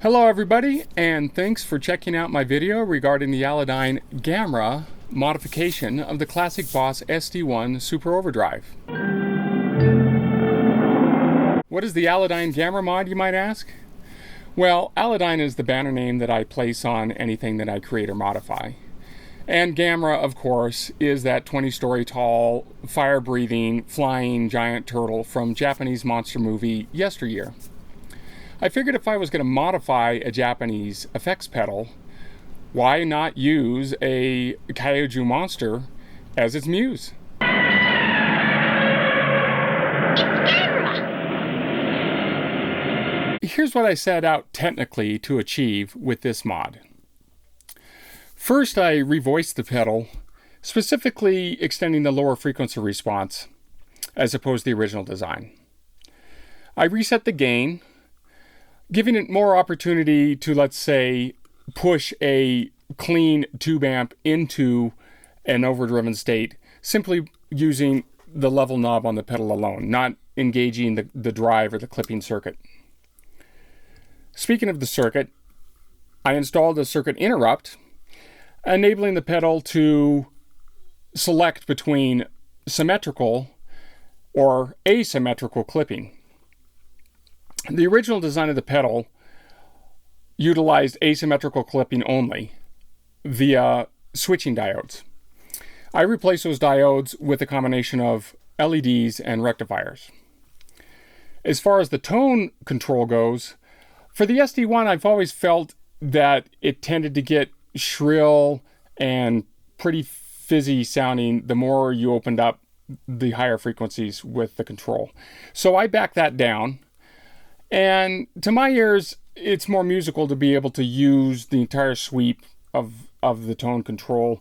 Hello everybody, and thanks for checking out my video regarding the Allédyne Gamma modification of the classic Boss SD-1 Super OverDrive. What is the Allédyne Gamma mod, you might ask? Well, Allédyne is the banner name that I place on anything that I create or modify. And Gamma, of course, is that 20-story tall, fire-breathing, flying giant turtle from Japanese monster movie yesteryear. I figured if I was going to modify a Japanese effects pedal, why not use a kaiju monster as its muse? Here's what I set out technically to achieve with this mod. First, I revoiced the pedal, specifically extending the lower frequency response as opposed to the original design. I reset the gain, giving it more opportunity to, let's say, push a clean tube amp into an overdriven state, simply using the level knob on the pedal alone, not engaging the drive or the clipping circuit. Speaking of the circuit, I installed a circuit interrupt, enabling the pedal to select between symmetrical or asymmetrical clipping. The original design of the pedal utilized asymmetrical clipping only via switching diodes. I replaced those diodes with a combination of LEDs and rectifiers. As far as the tone control goes, for the SD-1, I've always felt that it tended to get shrill and pretty fizzy sounding the more you opened up the higher frequencies with the control. So I backed that down. And to my ears, it's more musical to be able to use the entire sweep of the tone control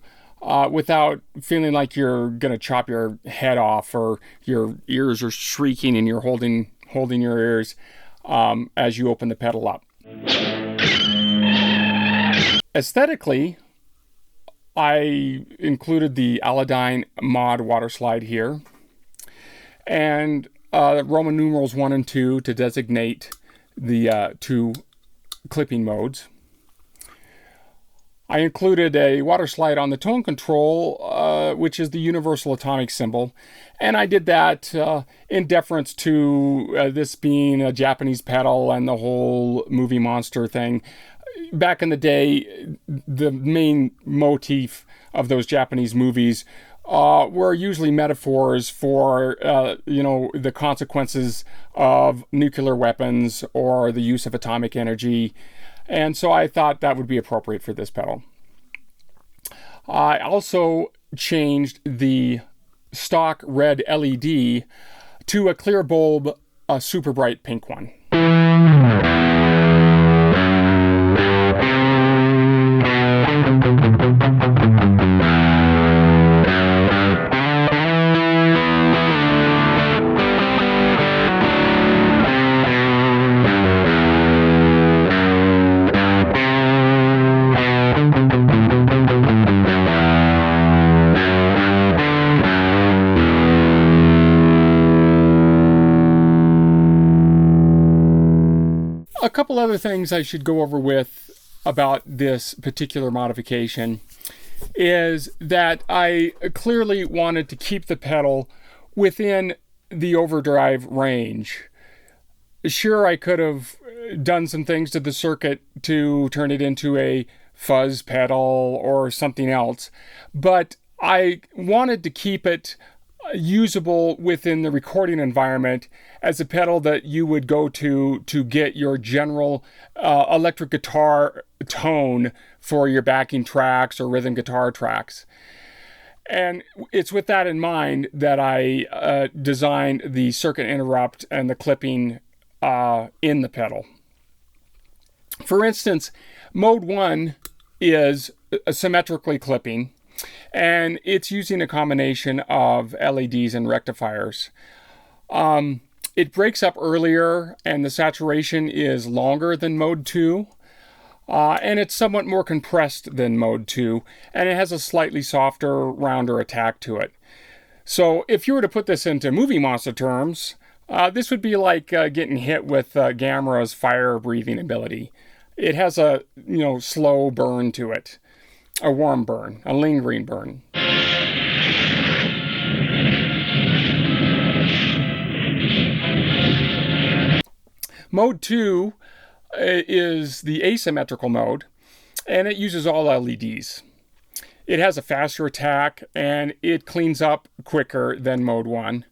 without feeling like you're going to chop your head off or your ears are shrieking and you're holding your ears as you open the pedal up. Aesthetically, I included the Allédyne mod water slide here, and Roman numerals 1 and 2 to designate the two clipping modes. I included a water slide on the tone control, which is the universal atomic symbol, and I did that in deference to this being a Japanese pedal and the whole movie monster thing. Back in the day, the main motif of those Japanese movies were usually metaphors for, the consequences of nuclear weapons or the use of atomic energy. And so I thought that would be appropriate for this pedal. I also changed the stock red LED to a clear bulb, a super bright pink one. A couple other things I should go over with about this particular modification is that I clearly wanted to keep the pedal within the overdrive range. Sure, I could have done some things to the circuit to turn it into a fuzz pedal or something else, but I wanted to keep it usable within the recording environment as a pedal that you would go to get your general electric guitar tone for your backing tracks or rhythm guitar tracks. And it's with that in mind that I designed the circuit interrupt and the clipping in the pedal. For instance, mode 1 is symmetrically clipping, and it's using a combination of LEDs and rectifiers. It breaks up earlier, and the saturation is longer than mode 2, and it's somewhat more compressed than mode 2, and it has a slightly softer, rounder attack to it. So if you were to put this into movie monster terms, this would be like getting hit with Gamera's fire-breathing ability. It has a, slow burn to it, a warm burn, a lingering burn. Mode 2 is the asymmetrical mode, and it uses all LEDs. It has a faster attack, and it cleans up quicker than Mode 1.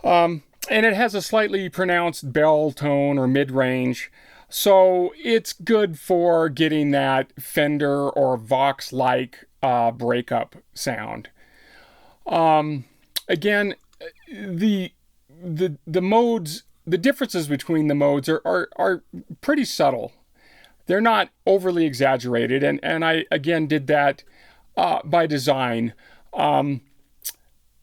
And it has a slightly pronounced bell tone or mid-range, so it's good for getting that Fender or Vox-like breakup sound. Again, the modes, the differences between the modes are pretty subtle. They're not overly exaggerated, and I again did that by design.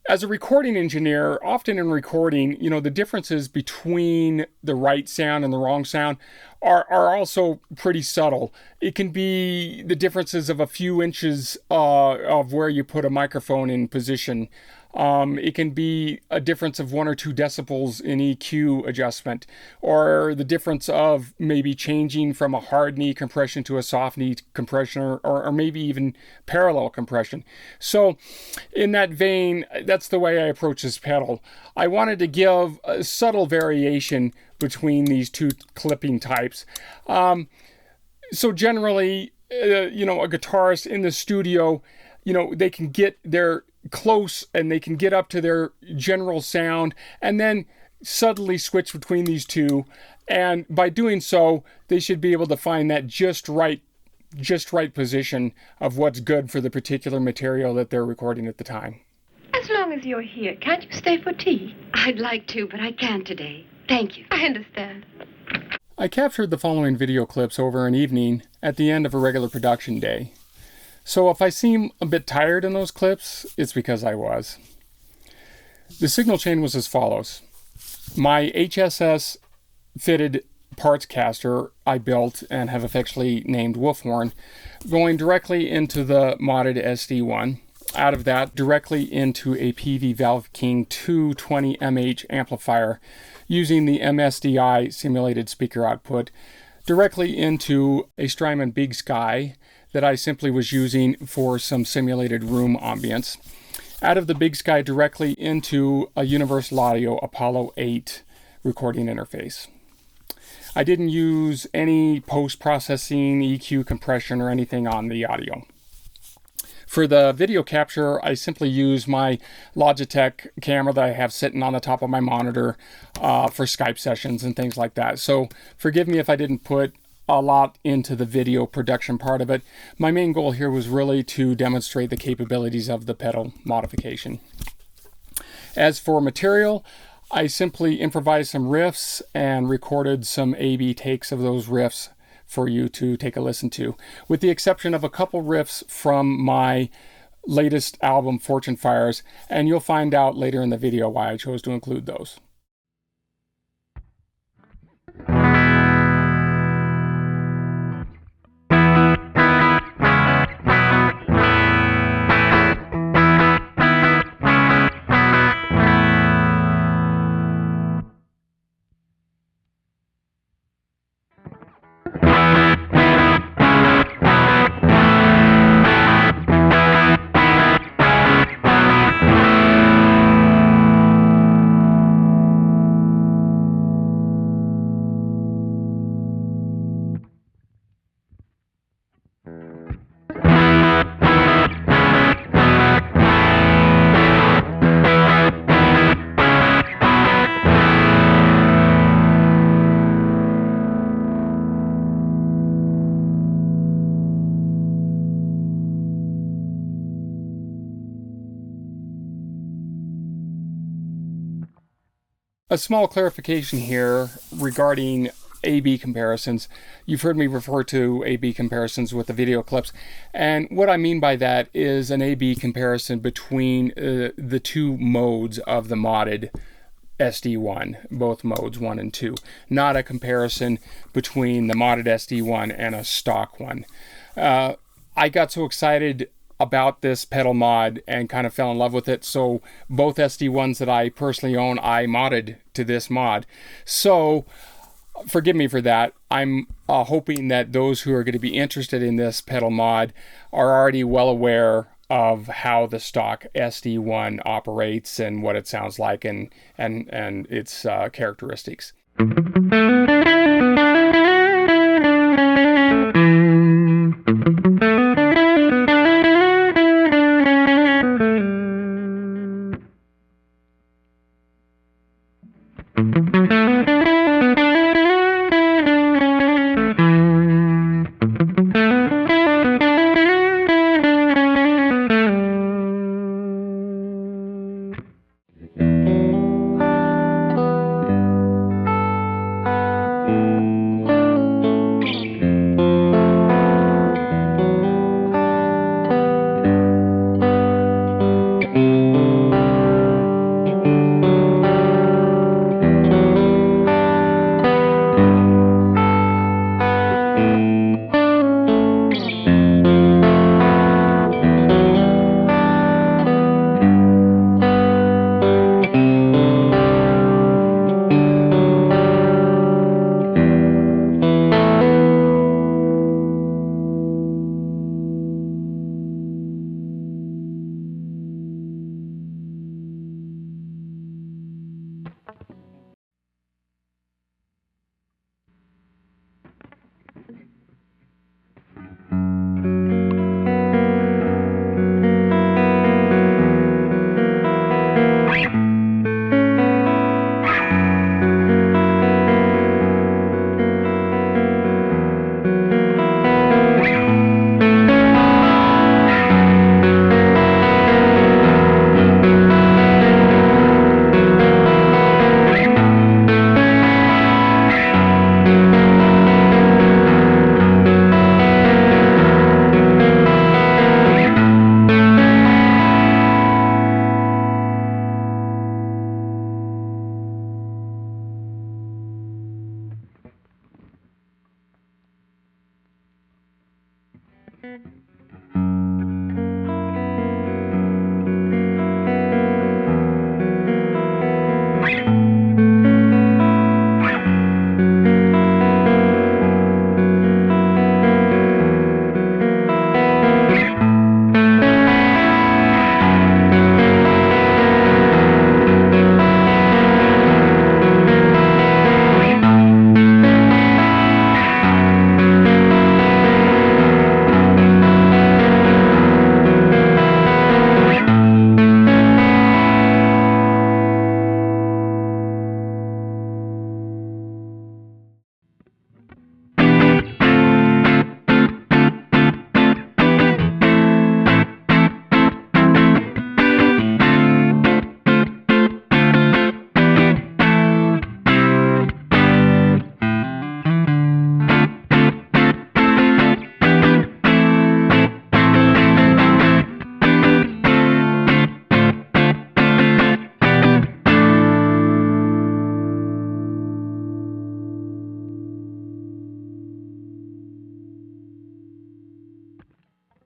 As a recording engineer, often in recording, the differences between the right sound and the wrong sound are also pretty subtle. It can be the differences of a few inches of where you put a microphone in position. It can be a difference of 1 or 2 decibels in EQ adjustment, or the difference of maybe changing from a hard knee compression to a soft knee compression, or maybe even parallel compression. So in that vein, that's the way I approach this pedal. I wanted to give a subtle variation between these two clipping types. So generally, a guitarist in the studio, they can get their close and they can get up to their general sound and then subtly switch between these two, and by doing so they should be able to find that just right position of what's good for the particular material that they're recording at the time. As long as you're here, can't you stay for tea? I'd like to, but I can't today. Thank you. I understand. I captured the following video clips over an evening at the end of a regular production day. So if I seem a bit tired in those clips, it's because I was. The signal chain was as follows. My HSS fitted parts caster I built and have affectionately named Wolfhorn, going directly into the modded SD-1. Out of that, directly into a PV Valve King 220mH amplifier using the MSDI simulated speaker output, directly into a Strymon Big Sky that I simply was using for some simulated room ambience. Out of the Big Sky directly into a Universal Audio Apollo 8 recording interface. I didn't use any post-processing, EQ compression, or anything on the audio. For the video capture, I simply use my Logitech camera that I have sitting on the top of my monitor for Skype sessions and things like that. So forgive me if I didn't put a lot into the video production part of it. My main goal here was really to demonstrate the capabilities of the pedal modification. As for material, I simply improvised some riffs and recorded some A/B takes of those riffs for you to take a listen to, with the exception of a couple riffs from my latest album, Fortune Fires, and you'll find out later in the video why I chose to include those. A small clarification here regarding A/B comparisons. You've heard me refer to A/B comparisons with the video clips, and what I mean by that is an A/B comparison between the two modes of the modded SD-1, both modes 1 and 2, not a comparison between the modded SD-1 and a stock one. I got so excited about this pedal mod and kind of fell in love with it, so both SD-1s that I personally own, I modded to this mod. So forgive me for that. I'm hoping that those who are going to be interested in this pedal mod are already well aware of how the stock SD-1 operates and what it sounds like and its characteristics.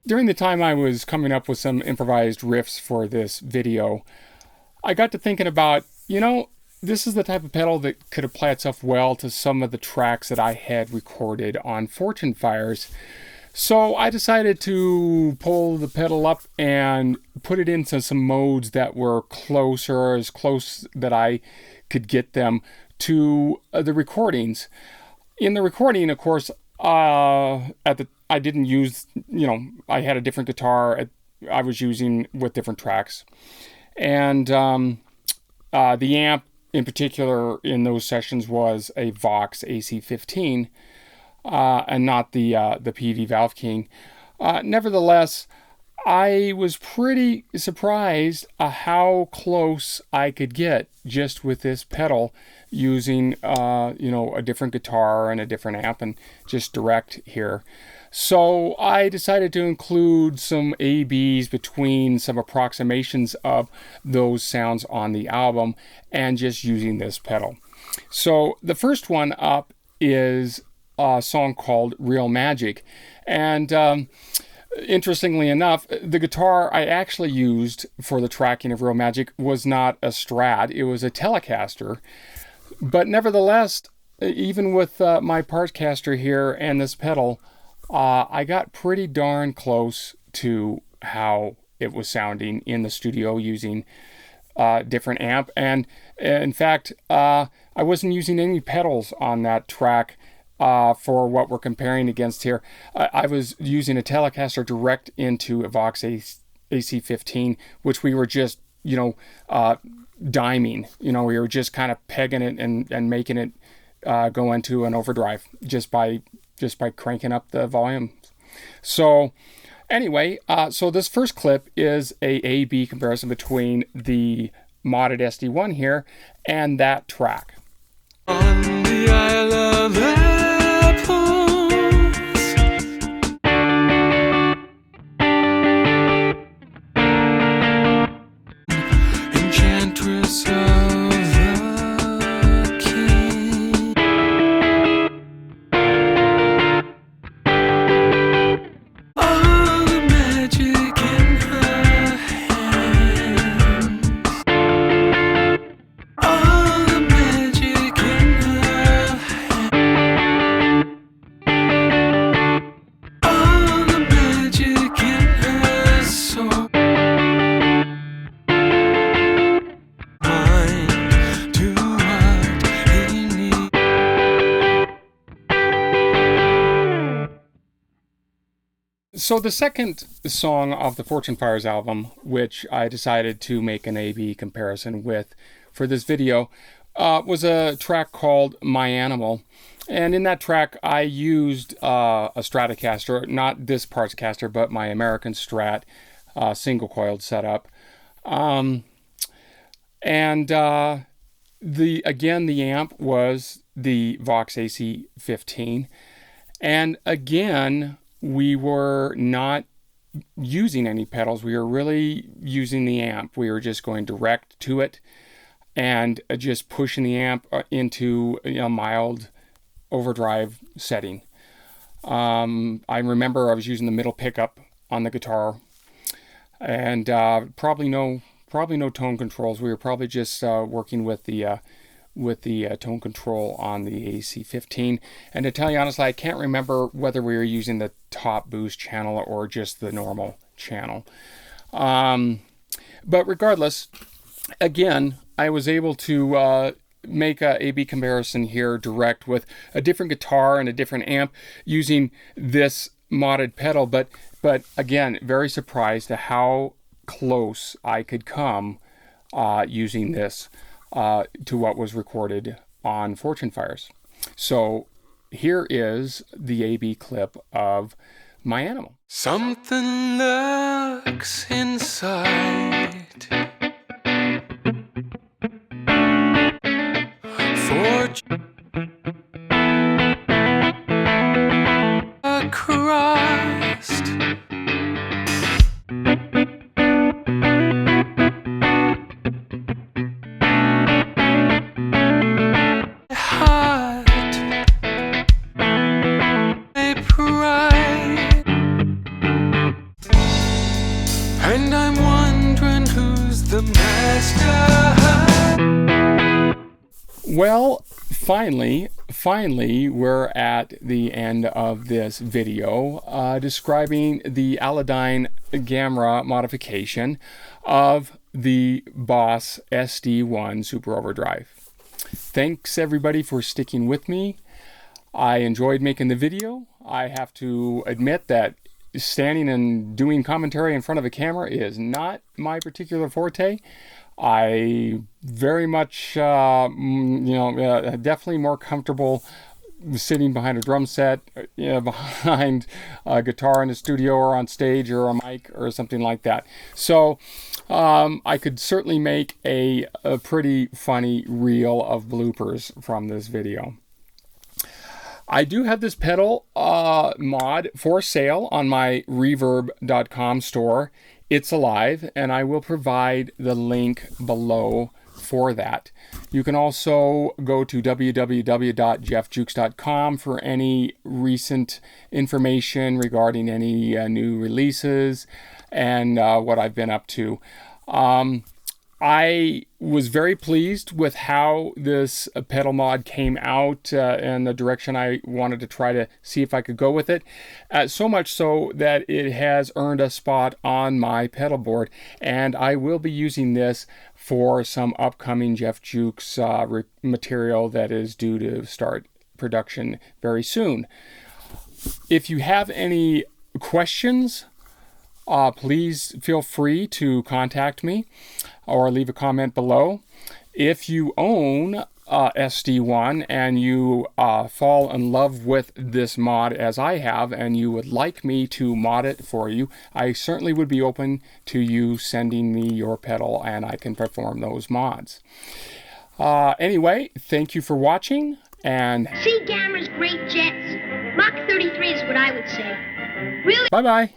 During the time I was coming up with some improvised riffs for this video, I got to thinking about, this is the type of pedal that could apply itself well to some of the tracks that I had recorded on Fortune Fires. So I decided to pull the pedal up and put it into some modes that were closer, as close that I could get them to the recordings. In the recording, of course, I didn't use, I had a different guitar I was using with different tracks. And the amp in particular in those sessions was a Vox AC-15 and not the PV Valve King. Nevertheless, I was pretty surprised how close I could get just with this pedal using, a different guitar and a different amp and just direct here. So I decided to include some A/Bs between some approximations of those sounds on the album and just using this pedal. So the first one up is a song called Real Magik. And interestingly enough, the guitar I actually used for the tracking of Real Magik was not a Strat, it was a Telecaster. But nevertheless, even with my Partcaster here and this pedal, I got pretty darn close to how it was sounding in the studio using different amp. And in fact, I wasn't using any pedals on that track for what we're comparing against here. I was using a Telecaster direct into a Vox AC-15, which we were just, diming. We were just kind of pegging it and making it go into an overdrive just by cranking up the volume. So anyway, so this first clip is a A-B comparison between the modded SD-1 here and that track. On the Isle of Apples, enchantress of the king. All the magic in her hands. All the magic in her hands. All the magic in her soul. Mind to what he needs. So the second song of the Fortune Fires album, which I decided to make an A-B comparison with for this video, was a track called My Animal. And in that track, I used a Stratocaster, not this Partcaster, but my American Strat single-coiled setup. The amp was the Vox AC-15. And again, we were not using any pedals. We were really using the amp. We were just going direct to it and just pushing the amp into a mild overdrive setting. I remember I was using the middle pickup on the guitar, and probably no tone controls. We were probably just working with the tone control on the AC-15. And to tell you honestly, I can't remember whether we were using the top boost channel or just the normal channel. But regardless, again, I was able to make a A-B comparison here direct with a different guitar and a different amp using this modded pedal. But again, very surprised at how close I could come using this to what was recorded on Fortune Fires. So here is the A-B clip of My Animal. Something lurks inside. Across. Heart, a pride, and I'm wondering who's the master. Well, finally, we're at the end of this video describing the Allédyne Gamma modification of the Boss SD-1 Super OverDrive. Thanks everybody for sticking with me. I enjoyed making the video. I have to admit that standing and doing commentary in front of a camera is not my particular forte. I very much, definitely more comfortable sitting behind a drum set, behind a guitar in a studio or on stage or a mic or something like that. So I could certainly make a pretty funny reel of bloopers from this video. I do have this pedal mod for sale on my reverb.com store. It's alive, and I will provide the link below for that. You can also go to www.jeffjukes.com for any recent information regarding any new releases and what I've been up to. I was very pleased with how this pedal mod came out and the direction I wanted to try to see if I could go with it. So much so that it has earned a spot on my pedal board, and I will be using this for some upcoming Jeff Jukes material that is due to start production very soon. If you have any questions, please feel free to contact me or leave a comment below. If you own SD-1 and you fall in love with this mod as I have, and you would like me to mod it for you, I certainly would be open to you sending me your pedal and I can perform those mods. Anyway, thank you for watching, and See Gamera's great jets. Mach 33 is what I would say. Really? bye-bye.